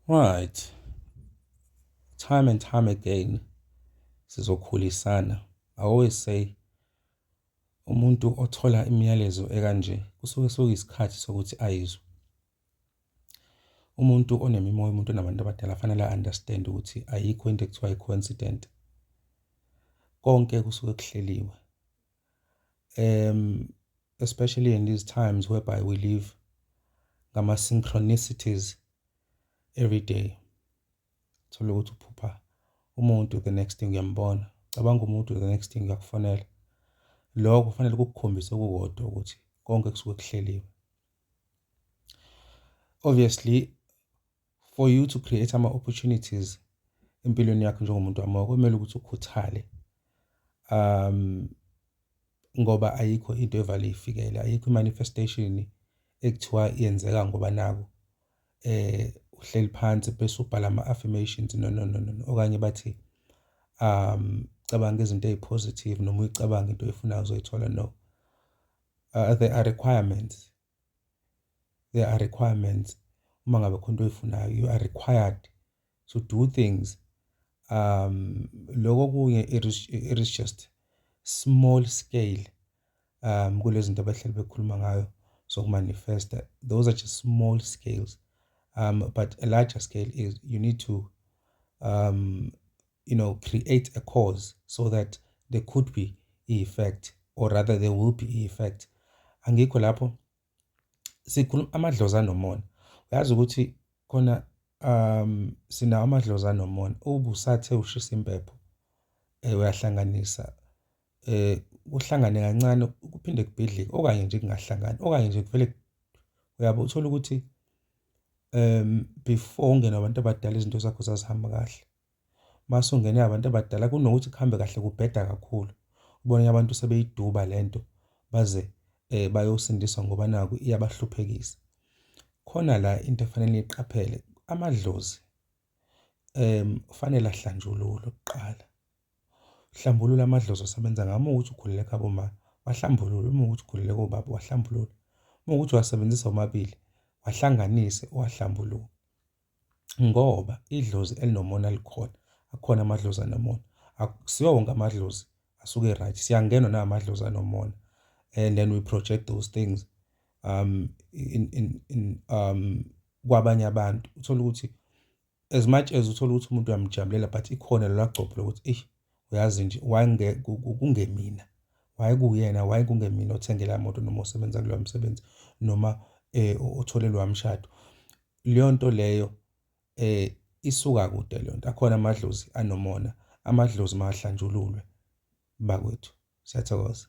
Right. Time and time again sizokhulisana. I always say umuntu othola imiyalezo ekanje kusuke sokuyisikhathi sokuthi ayizwe. Umuntu onemimoya, umuntu onabantu abadala fanele understand ukuthi ayikho into ekuthiwa i-coincident. Konke kusuke kuhleliwe. Especially in these times whereby we live ngama-synchronicities every day. Thola ukuthi uphupha umuntu, the next thing uyambona. Cabanga umuntu, the next thing uyakufonela. Lokho kufanele kukukhombise kukodwa ukuthi konke kusuke kuhleliwe. Obviously, for you to create ama-opportunities empilweni yakho njengomuntu wamoya, kumele ukuthi ukhuthale. Ngoba ayikho into evale ifikele, ayikho i-manifestation ekuthiwa iyenzeka ngoba naku uhleli phansi bese ubhala ama-affirmations, no. Okanye bathi cabanga izinto ezipositive noma uyicabanga into oyifunayo uzoyithola, no. There are requirements. Uma ngabe khona into oyifunayo, you are required to do things. Lokho kunye it is just small scale kulezi zinto abahleli bekhuluma ngayo zokumanifesta. Those are just small scales. But a larger scale is you need to create a cause so that there could be effect, or rather there will be effect. Angikho lapho sikhuluma amadlozana nomona. Uyazi ukuthi khona sinawo amadlozana nomona. Ubusathe ushisa impepho uyahlanganisa uhlangane kancane kuphinde kubhidlike, okanye nje kungahlangani, okanye nje kuvele uyabo uthola ukuthi before ungena abantu abadala izinto zakho zazihamba kahle. Mase ungene abantu abadala kunokuthi kuhambe kahle kubheda kakhulu. Ubone abantu sebeyiduba lento baze bayosindiswa ngoba naku iyabahluphekisa. Khona la into efanele iqaphele, amadlozi kufanele ahlanjululwe kuqala. Hlambulula amadlozi asebenza ngawo. Uma ukuthi ukhulele khabo ma wahlambulule, uma ukuthi ukhulele kobaba wahlambulule, uma ukuthi wasebenzisa omabili wahlanganise wahlambulule. Ngoba idlozi elinomona likhona, akhona amadlozi anomona. Akusiwo wonke amadlozi asuke right. Siyangenwa na amadlozi anomona, and then we project those things in kwabanye abantu. Uthola ukuthi as much as uthola ukuthi umuntu uyamjabulela, but ikhona lo lagcopho lokuthi uyazi nje kungemina, wayekuyena, wayekungemina othengela imoto noma osebenza kulowo msebenzi noma otholelwa umshado. Leyo nto leyo isuka kude leyo nto. Akhona amadlozi anomona, amadlozi mahlanjululwe bakwethu. Siyathokoza.